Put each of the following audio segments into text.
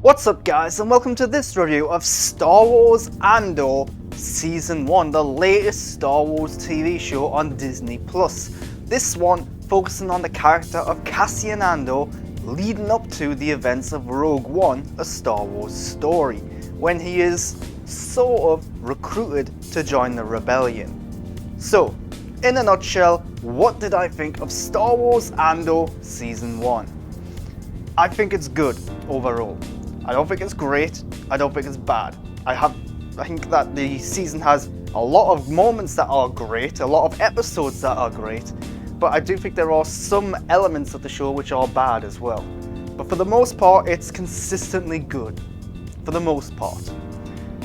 What's up guys, and welcome to this review of Star Wars Andor Season 1, the latest Star Wars TV show on Disney+. This one focusing on the character of Cassian Andor leading up to the events of Rogue One, a Star Wars story, when he is sort of recruited to join the rebellion. So, in a nutshell, what did I think of Star Wars Andor Season 1? I think it's good overall. I don't think it's great, I don't think it's bad. I think that the season has a lot of moments that are great, a lot of episodes that are great, but I do think there are some elements of the show which are bad as well. But for the most part, it's consistently good. For the most part.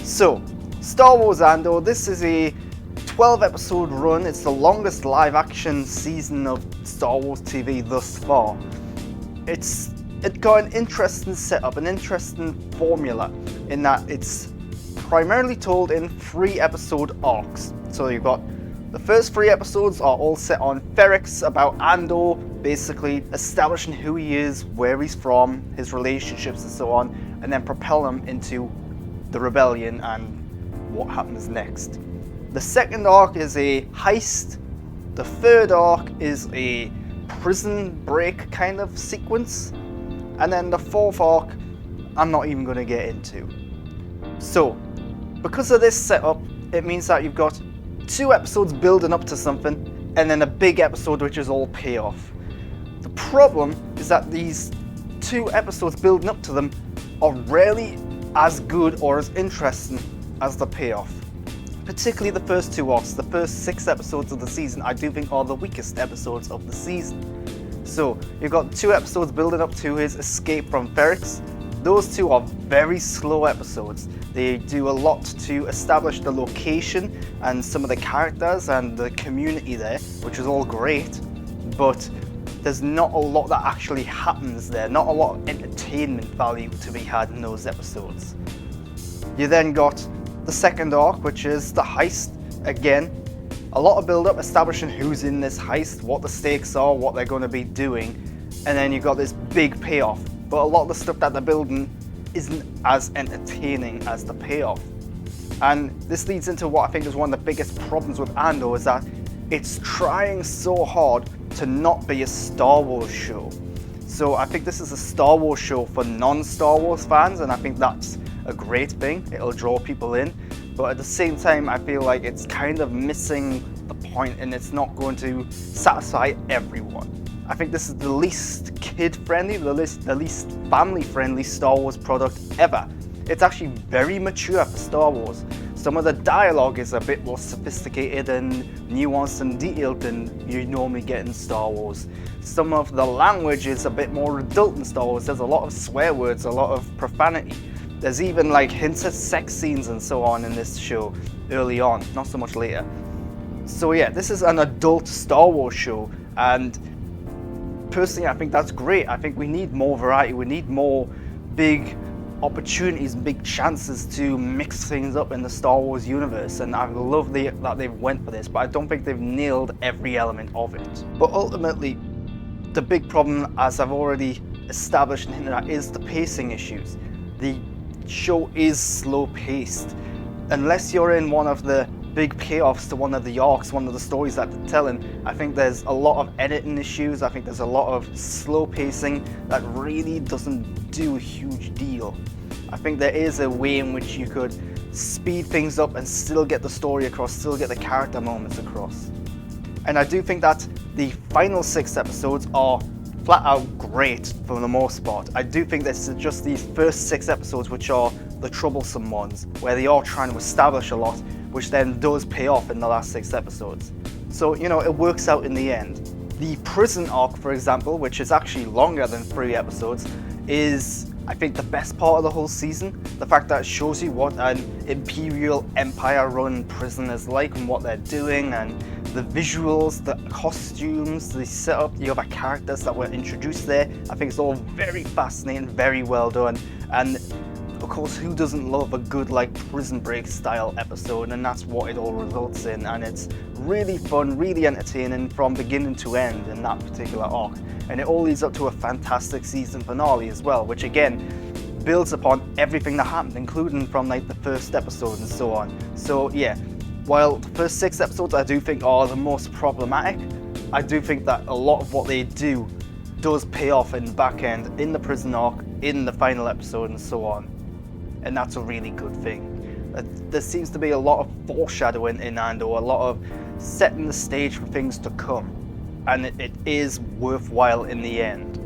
So, Star Wars Andor, this is a 12 episode run. It's the longest live action season of Star Wars TV thus far. It got an interesting setup, an interesting formula, in that it's primarily told in 3 episode arcs. So you've got the first 3 episodes are all set on Ferrix, about Andor, basically establishing who he is, where he's from, his relationships and so on, and then propel him into the rebellion and what happens next. The second arc is a heist. The third arc is a prison break kind of sequence. And then the fourth arc, I'm not even going to get into. So, because of this setup, it means that you've got 2 episodes building up to something, and then a big episode which is all payoff. The problem is that these 2 episodes building up to them are rarely as good or as interesting as the payoff. Particularly the first 2 arcs, the first 6 episodes of the season, I do think are the weakest episodes of the season. So, you've got 2 episodes building up to his escape from Ferrix. Those 2 are very slow episodes. They do a lot to establish the location and some of the characters and the community there, which is all great, but there's not a lot that actually happens there, not a lot of entertainment value to be had in those episodes. You then got the second arc, which is the heist. Again, a lot of build-up, establishing who's in this heist, what the stakes are, what they're going to be doing, and then you've got this big payoff. But a lot of the stuff that they're building isn't as entertaining as the payoff. And this leads into what I think is one of the biggest problems with Andor, is that it's trying so hard to not be a Star Wars show. So I think this is a Star Wars show for non-Star Wars fans, and I think that's a great thing. It'll draw people in. But at the same time, I feel like it's kind of missing the point, and it's not going to satisfy everyone. I think this is the least kid-friendly, the least family-friendly Star Wars product ever. It's actually very mature for Star Wars. Some of the dialogue is a bit more sophisticated and nuanced and detailed than you normally get in Star Wars. Some of the language is a bit more adult in Star Wars. There's a lot of swear words, a lot of profanity. There's even like hints at sex scenes and so on in this show early on, not so much later. So yeah, this is an adult Star Wars show, and personally I think that's great. I think we need more variety, we need more big opportunities and big chances to mix things up in the Star Wars universe, and I love that they've went for this, but I don't think they've nailed every element of it. But ultimately, the big problem, as I've already established and hinted at, is the pacing issues. The show is slow paced. Unless you're in one of the big payoffs to one of the arcs, one of the stories that they're telling, I think there's a lot of editing issues. I think there's a lot of slow pacing that really doesn't do a huge deal. I think there is a way in which you could speed things up and still get the story across, still get the character moments across. And I do think that the final 6 episodes are flat out great for the most part. I do think this is just these first 6 episodes which are the troublesome ones, where they are trying to establish a lot, which then does pay off in the last 6 episodes. So, you know, it works out in the end. The prison arc, for example, which is actually longer than 3 episodes, is, I think, the best part of the whole season. The fact that it shows you what an Imperial Empire-run prison is like and what they're doing, and the visuals, the costumes, the setup, the other characters that were introduced there. I think it's all very fascinating, very well done. And of course, who doesn't love a good like prison break style episode? And that's what it all results in. And it's really fun, really entertaining from beginning to end in that particular arc. And it all leads up to a fantastic season finale as well, which again, builds upon everything that happened, including from like the first episode and so on. So yeah, while the first 6 episodes I do think are the most problematic, I do think that a lot of what they do does pay off in the back end, in the prison arc, in the final episode and so on. And that's a really good thing. There seems to be a lot of foreshadowing in Andor, a lot of setting the stage for things to come. And it is worthwhile in the end.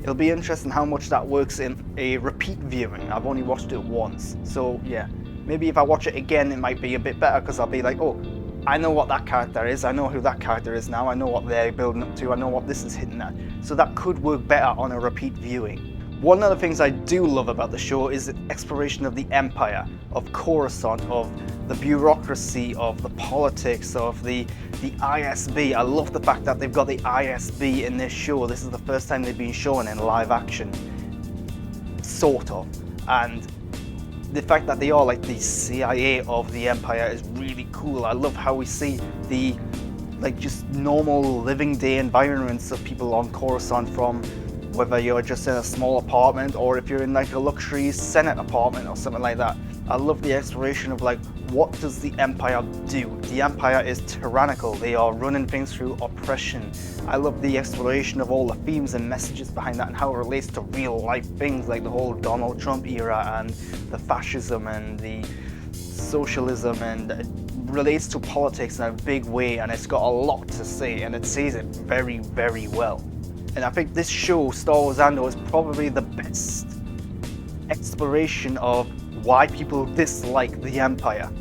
It'll be interesting how much that works in a repeat viewing. I've only watched it once. So yeah, maybe if I watch it again it might be a bit better, because I'll be like, oh, I know what that character is, I know who that character is now, I know what they're building up to, I know what this is hitting at. So that could work better on a repeat viewing. One of the things I do love about the show is the exploration of the Empire, of Coruscant, of the bureaucracy, of the politics, of the ISB. I love the fact that they've got the ISB in this show. This is the first time they've been shown in live action, sort of. And the fact that they are like the CIA of the Empire is really cool. I love how we see the like just normal living day environments of people on Coruscant, from whether you're just in a small apartment or if you're in like a luxury Senate apartment or something like that. I love the exploration of like, what does the Empire do? The Empire is tyrannical. They are running things through oppression. I love the exploration of all the themes and messages behind that and how it relates to real life things like the whole Donald Trump era and the fascism and the socialism, and it relates to politics in a big way, and it's got a lot to say and it says it very, very well. And I think this show, Star Wars Andor, is probably the best exploration of why people dislike the Empire.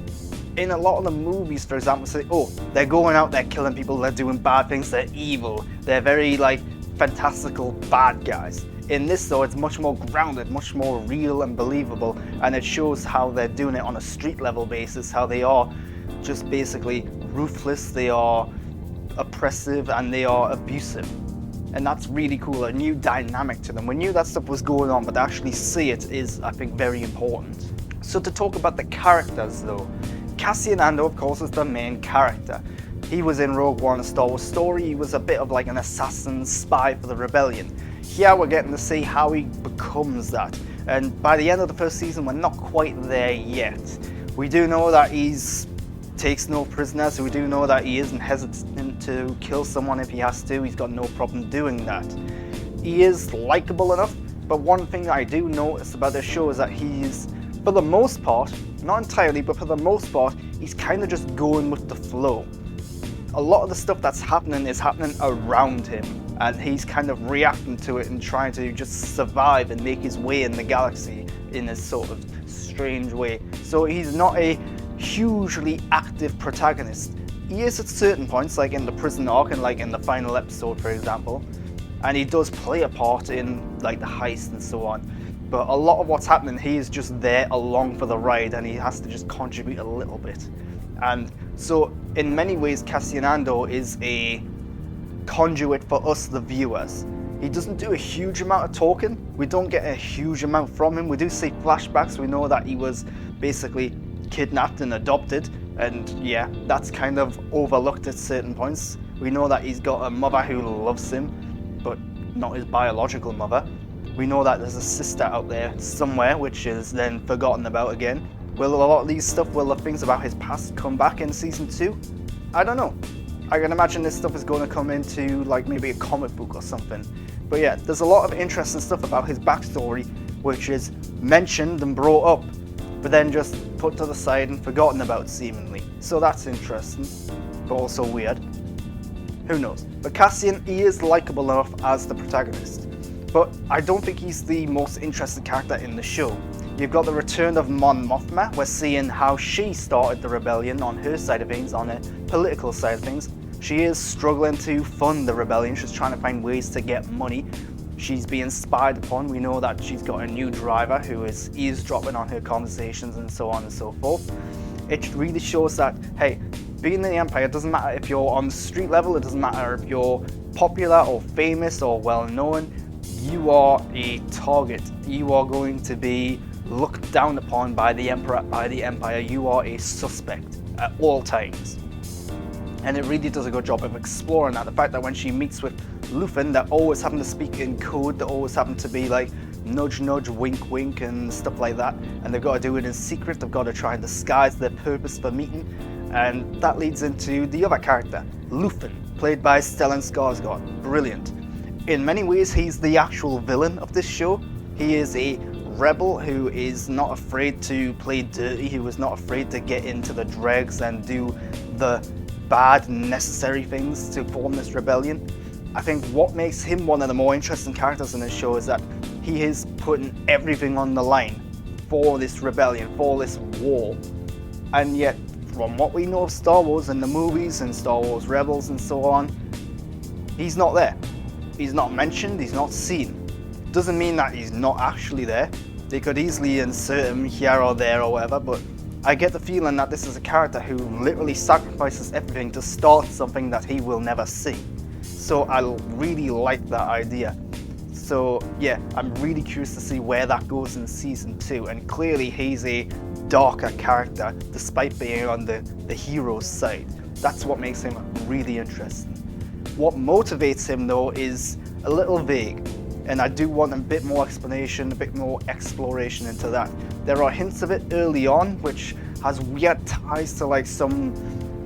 In a lot of the movies, for example, say, oh, they're going out, they're killing people, they're doing bad things, they're evil, they're very like fantastical bad guys. In this though, it's much more grounded, much more real and believable, and it shows how they're doing it on a street level basis, how they are just basically ruthless, they are oppressive, and they are abusive. And that's really cool, a new dynamic to them. We knew that stuff was going on, but to actually see it is, I think, very important. So to talk about the characters though, Cassian Andor, of course, is the main character. He was in Rogue One, A Star Wars Story. He was a bit of like an assassin spy for the rebellion. Here we're getting to see how he becomes that. And by the end of the first season, we're not quite there yet. We do know that he's takes no prisoners, so we do know that he isn't hesitant to kill someone if he has to. He's got no problem doing that. He is likable enough, but one thing that I do notice about this show is that he's, for the most part, not entirely, but for the most part, he's kind of just going with the flow. A lot of the stuff that's happening is happening around him, and he's kind of reacting to it and trying to just survive and make his way in the galaxy in a sort of strange way. So he's not a hugely active protagonist. He is at certain points, like in the prison arc and like in the final episode, for example, and he does play a part in like the heist and so on. But a lot of what's happening, he is just there along for the ride, and he has to just contribute a little bit. And so in many ways, Cassian Andor is a conduit for us, the viewers. He doesn't do a huge amount of talking. We don't get a huge amount from him. We do see flashbacks. We know that he was basically kidnapped and adopted, and yeah, that's kind of overlooked at certain points. We know that he's got a mother who loves him, but not his biological mother. We know that there's a sister out there somewhere, which is then forgotten about again. Will a lot of these stuff, will the things about his past come back in season 2? I don't know. I can imagine this stuff is going to come into like maybe a comic book or something. But yeah, there's a lot of interesting stuff about his backstory, which is mentioned and brought up, but then just put to the side and forgotten about seemingly. So that's interesting, but also weird. Who knows? But Cassian, he is likable enough as the protagonist. But I don't think he's the most interesting character in the show. You've got the return of Mon Mothma. We're seeing how she started the rebellion on her side of things, on a political side of things. She is struggling to fund the rebellion. She's trying to find ways to get money. She's being spied upon. We know that she's got a new driver who is eavesdropping on her conversations and so on and so forth. It really shows that, hey, being in the Empire, it doesn't matter if you're on the street level, it doesn't matter if you're popular or famous or well known, you are a target. You are going to be looked down upon by the Emperor, by the Empire. You are a suspect at all times. And it really does a good job of exploring that. The fact that when she meets with Luthen, that always happen to speak in code, that always happen to be like nudge nudge, wink wink and stuff like that, and they've got to do it in secret. They've got to try and disguise their purpose for meeting, and that leads into the other character, Luthen, played by Stellan Skarsgård. Brilliant. In many ways, he's the actual villain of this show. He is a rebel who is not afraid to play dirty, who is not afraid to get into the dregs and do the bad, necessary things to form this rebellion. I think what makes him one of the more interesting characters in this show is that he is putting everything on the line for this rebellion, for this war. And yet, from what we know of Star Wars and the movies and Star Wars Rebels and so on, he's not there. He's not mentioned, he's not seen. Doesn't mean that he's not actually there. They could easily insert him here or there or whatever, but I get the feeling that this is a character who literally sacrifices everything to start something that he will never see. So I really like that idea. So yeah, I'm really curious to see where that goes in season 2, and clearly he's a darker character despite being on the hero's side. That's what makes him really interesting. What motivates him though is a little vague, and I do want a bit more explanation, a bit more exploration into that. There are hints of it early on, which has weird ties to like some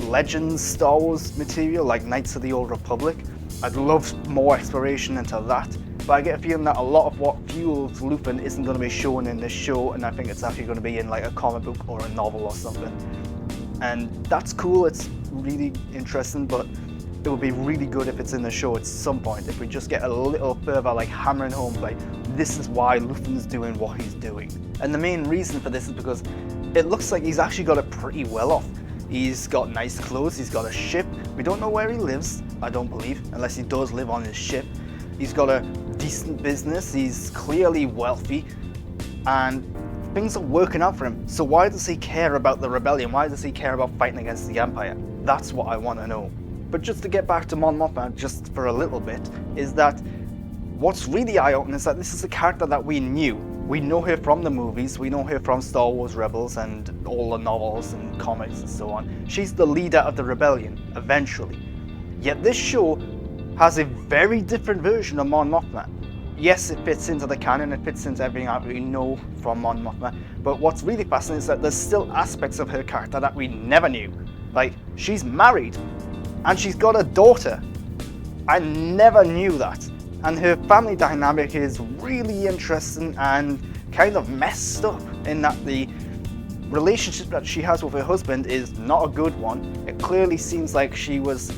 Legends Star Wars material, like Knights of the Old Republic. I'd love more exploration into that, but I get a feeling that a lot of what fuels Luthen isn't going to be shown in this show, and I think it's actually going to be in like a comic book or a novel or something. And that's cool, it's really interesting, but it would be really good if it's in the show at some point, if we just get a little further like hammering home like this is why Luthen's doing what he's doing. And the main reason for this is because it looks like he's actually got it pretty well off. He's got nice clothes, he's got a ship. We don't know where he lives, I don't believe, unless he does live on his ship. He's got a decent business, he's clearly wealthy, and things are working out for him. So why does he care about the rebellion? Why does he care about fighting against the Empire? That's what I want to know. But just to get back to Mon Mothma just for a little bit, is that what's really eye-opening is that this is a character that we knew. We know her from the movies, we know her from Star Wars Rebels and all the novels and comics and so on. She's the leader of the rebellion, eventually. Yet this show has a very different version of Mon Mothma. Yes, it fits into the canon, it fits into everything that we know from Mon Mothma, but what's really fascinating is that there's still aspects of her character that we never knew. Like, she's married, and she's got a daughter. I never knew that. And her family dynamic is really interesting and kind of messed up in that the relationship that she has with her husband is not a good one. It clearly seems like she was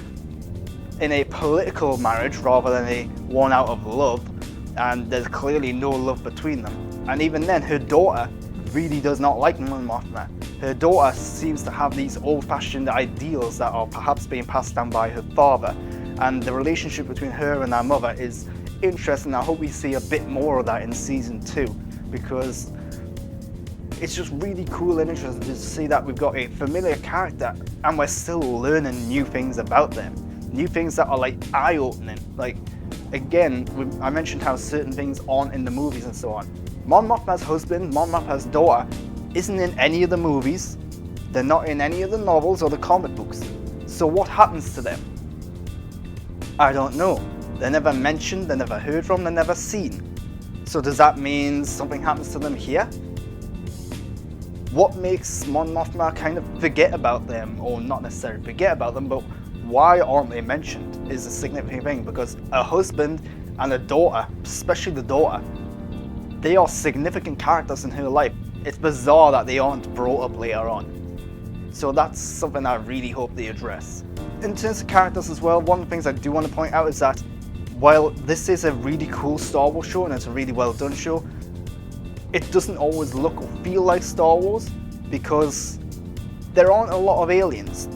in a political marriage rather than a one out of love, and there's clearly no love between them. And even then, her daughter really does not like Mon Mothma. Her daughter seems to have these old-fashioned ideals that are perhaps being passed down by her father, and the relationship between her and her mother is interesting. I hope we see a bit more of that in season 2, because it's just really cool and interesting to see that we've got a familiar character and we're still learning new things about them, new things that are like eye-opening. Like, again, I mentioned how certain things aren't in the movies and so on. Mon Mothma's husband, Mon Mothma's daughter, isn't in any of the movies. They're not in any of the novels or the comic books. So what happens to them? I don't know. They're never mentioned, they're never heard from, they're never seen. So does that mean something happens to them here? What makes Mon Mothma kind of forget about them, or not necessarily forget about them, but why aren't they mentioned is a significant thing, because a husband and a daughter, especially the daughter, they are significant characters in her life. It's bizarre that they aren't brought up later on. So that's something I really hope they address. In terms of characters as well, one of the things I do want to point out is that while this is a really cool Star Wars show and it's a really well done show, it doesn't always look or feel like Star Wars because there aren't a lot of aliens.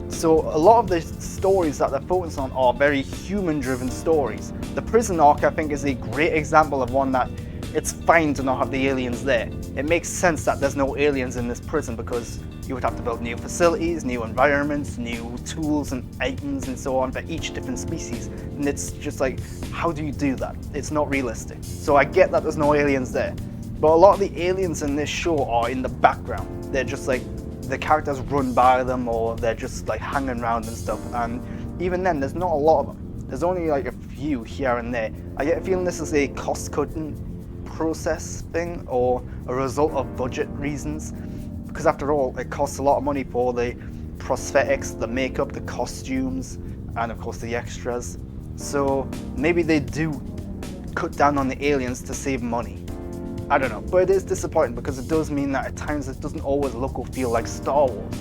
So a lot of the stories that they're focused on are very human-driven stories. The prison arc, I think, is a great example of one that it's fine to not have the aliens there. It makes sense that there's no aliens in this prison because you would have to build new facilities, new environments, new tools and items and so on for each different species. And it's just like, how do you do that? It's not realistic. So I get that there's no aliens there. But a lot of the aliens in this show are in the background. They're just like, the characters run by them or they're just like hanging around and stuff. And even then, there's not a lot of them. There's only like a few here and there. I get a feeling this is a cost-cutting process thing or a result of budget reasons, because after all, it costs a lot of money for the prosthetics, the makeup, the costumes, and of course the extras. So maybe they do cut down on the aliens to save money. I don't know, but it is disappointing because it does mean that at times it doesn't always look or feel like Star Wars.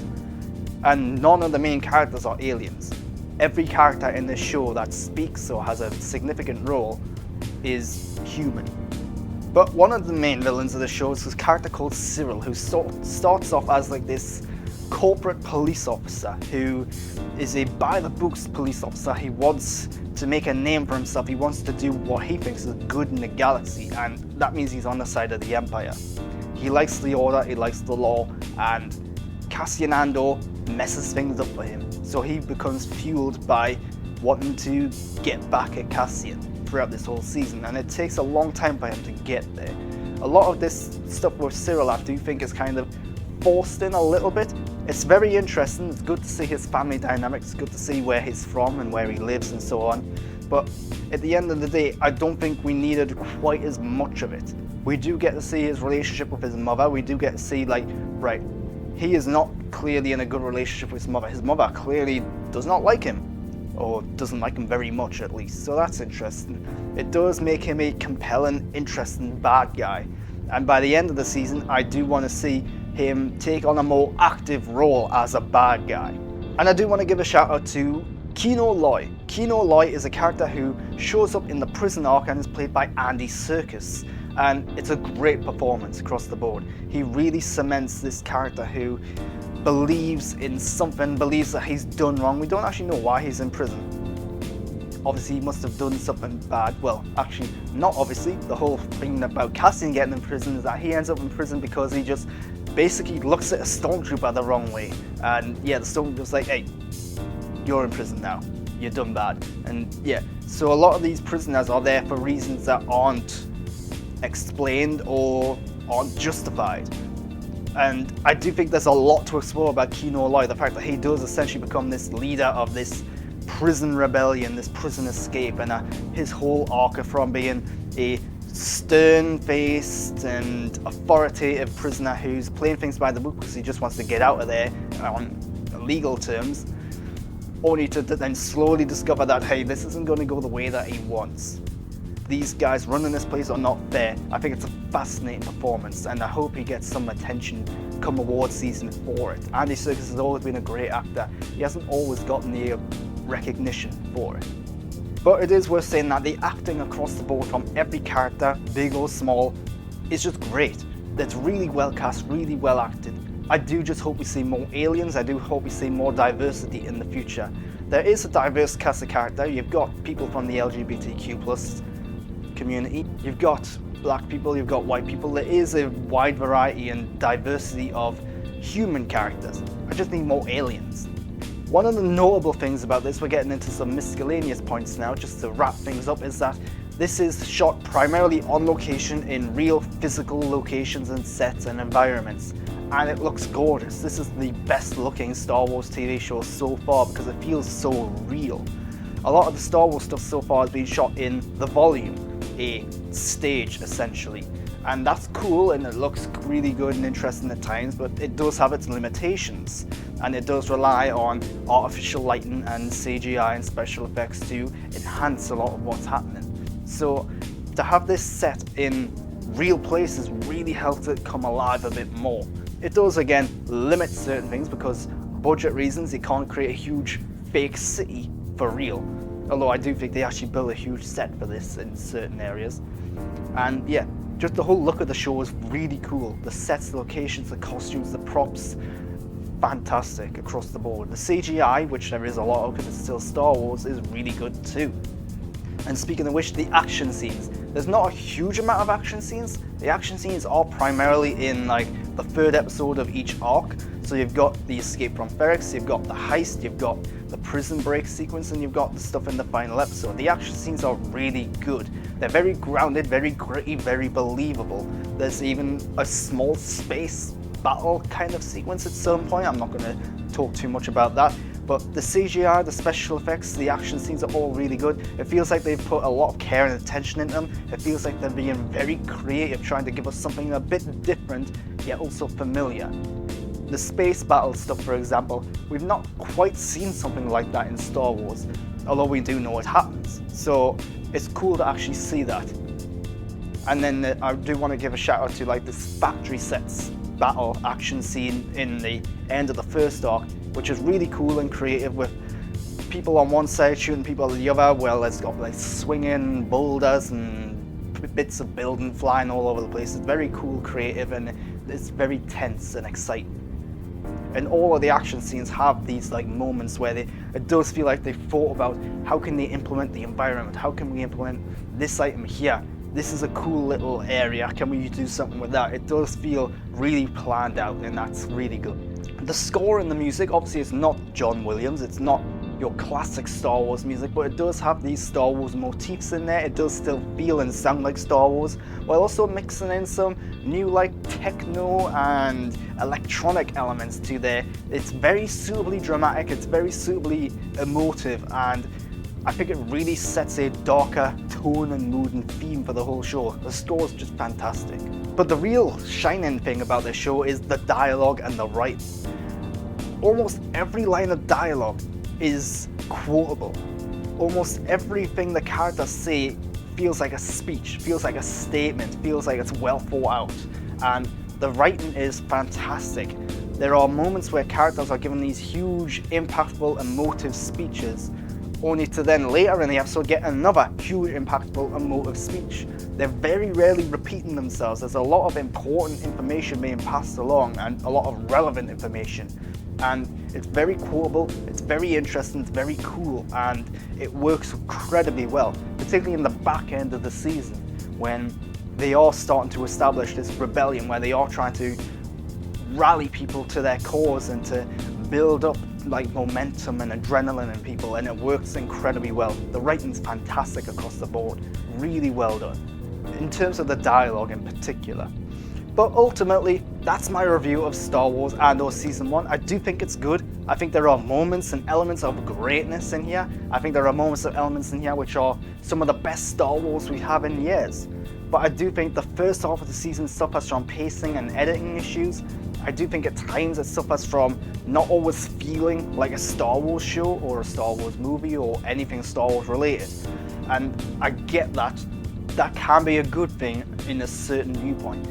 And none of the main characters are aliens. Every character in this show that speaks or has a significant role is human. But one of the main villains of the show is this character called Cyril, who starts off as like this corporate police officer who is a by-the-books police officer. He wants to make a name for himself. He wants to do what he thinks is good in the galaxy, and that means he's on the side of the Empire. He likes the order, he likes the law, and Cassian Andor messes things up for him. So he becomes fueled by wanting to get back at Cassian throughout this whole season, and it takes a long time for him to get there. A lot of this stuff with Cyril I do think is kind of forced in a little bit. It's very interesting, it's good to see his family dynamics, it's good to see where he's from and where he lives and so on, but at the end of the day, I don't think we needed quite as much of it. We do get to see his relationship with his mother, we do get to see like, right, he is not clearly in a good relationship with his mother clearly does not like him, or doesn't like him very much at least, so that's interesting. It does make him a compelling, interesting bad guy, and by the end of the season I do want to see him take on a more active role as a bad guy. And I do want to give a shout out to Kino Loy. Kino Loy is a character who shows up in the prison arc and is played by Andy Serkis, and it's a great performance across the board. He really cements this character who believes in something, believes that he's done wrong. We don't actually know why he's in prison. Obviously he must have done something bad. Well, actually not obviously. The whole thing about Cassian getting in prison is that he ends up in prison because he just basically looks at a stormtrooper the wrong way, and yeah, the stormtrooper's like, hey, you're in prison now, you're done bad. And yeah, so a lot of these prisoners are there for reasons that aren't explained or aren't justified, and I do think there's a lot to explore about Kino Loy. The fact that he does essentially become this leader of this prison rebellion, this prison escape, and his whole arc from being a stern-faced and authoritative prisoner who's playing things by the book because he just wants to get out of there on legal terms, only to then slowly discover that, hey, this isn't going to go the way that he wants. These guys running this place are not fair. I think it's a fascinating performance, and I hope he gets some attention come award season for it. Andy Serkis has always been a great actor. He hasn't always gotten the recognition for it. But it is worth saying that the acting across the board from every character, big or small, is just great. It's really well cast, really well acted. I do just hope we see more aliens, I do hope we see more diversity in the future. There is a diverse cast of character. You've got people from the LGBTQ+ community, you've got black people, you've got white people. There is a wide variety and diversity of human characters. I just need more aliens. One of the notable things about this, we're getting into some miscellaneous points now, just to wrap things up, is that this is shot primarily on location in real physical locations and sets and environments, and it looks gorgeous. This is the best looking Star Wars TV show so far because it feels so real. A lot of the Star Wars stuff so far has been shot in the volume, a stage essentially, and that's cool and it looks really good and interesting at times, but it does have its limitations, and it does rely on artificial lighting and CGI and special effects to enhance a lot of what's happening. So to have this set in real places really helps it come alive a bit more. It does again limit certain things because budget reasons, you can't create a huge fake city for real. Although I do think they actually built a huge set for this in certain areas. And yeah, just the whole look of the show is really cool. The sets, the locations, the costumes, the props, fantastic across the board. The CGI, which there is a lot of because it's still Star Wars, is really good too. And speaking of which, the action scenes. There's not a huge amount of action scenes. The action scenes are primarily in like the third episode of each arc. So you've got the escape from Ferrex, you've got the heist, you've got the prison break sequence, and you've got the stuff in the final episode. The action scenes are really good. They're very grounded, very gritty, very believable. There's even a small space battle kind of sequence at some point. I'm not going to talk too much about that, But the CGI, the special effects, the action scenes are all really good. It feels like they've put a lot of care and attention into them. It feels like they're being very creative, trying to give us something a bit different, yet also familiar. The space battle stuff, for example, we've not quite seen something like that in Star Wars, although we do know it happens. So it's cool to actually see that. And then I do want to give a shout out to like this factory sets battle action scene in the end of the first arc, which is really cool and creative, with people on one side shooting people on the other. Well, it's got like swinging boulders and bits of building flying all over the place. It's very cool, creative, and it's very tense and exciting. And all of the action scenes have these like moments where it does feel like they've thought about how can they implement the environment, how can we implement this item here, this is a cool little area, can we do something with that? It does feel really planned out, and that's really good. The score and the music, obviously it's not John Williams, it's not your classic Star Wars music, but it does have these Star Wars motifs in there. It does still feel and sound like Star Wars, while also mixing in some new like techno and electronic elements to there. It's very suitably dramatic, it's very suitably emotive, and I think it really sets a darker tone and mood and theme for the whole show. The score is just fantastic. But the real shining thing about this show is the dialogue and the writing. Almost every line of dialogue is quotable. Almost everything the characters say feels like a speech, feels like a statement, feels like it's well thought out. And the writing is fantastic. There are moments where characters are given these huge, impactful, emotive speeches, only to then later in the episode get another huge, impactful, emotive speech. They're very rarely repeating themselves. There's a lot of important information being passed along and a lot of relevant information. And it's very quotable, it's very interesting, it's very cool, and it works incredibly well, particularly in the back end of the season when they are starting to establish this rebellion, where they are trying to rally people to their cause and to build up like momentum and adrenaline in people, and it works incredibly well. The writing's fantastic across the board, really well done, in terms of the dialogue in particular. But ultimately, that's my review of Star Wars Andor Season 1. I do think it's good. I think there are moments and elements of greatness in here. I think there are moments and elements in here which are some of the best Star Wars we have in years. But I do think the first half of the season suffers from pacing and editing issues. I do think at times it suffers from not always feeling like a Star Wars show or a Star Wars movie or anything Star Wars related. And I get that. That can be a good thing in a certain viewpoint.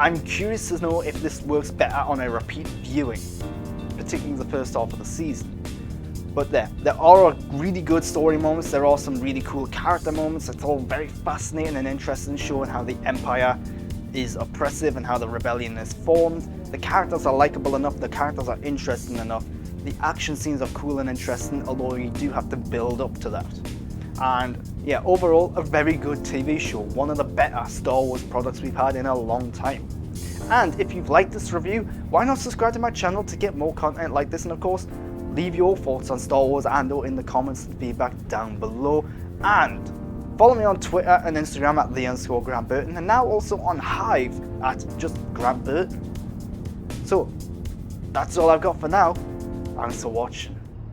I'm curious to know if this works better on a repeat viewing, particularly the first half of the season. But there are really good story moments, there are some really cool character moments. It's all very fascinating and interesting, showing how the Empire is oppressive and how the rebellion is formed. The characters are likable enough, the characters are interesting enough. The action scenes are cool and interesting, although you do have to build up to that. And yeah, overall, a very good TV show, one of the better Star Wars products we've had in a long time. And if you've liked this review, why not subscribe to my channel to get more content like this, and of course, leave your thoughts on Star Wars Andor in the comments and feedback down below. And follow me on Twitter and Instagram at @the_Grant Burton, and now also on Hive at just Grant Burton. So, that's all I've got for now. Thanks for watching.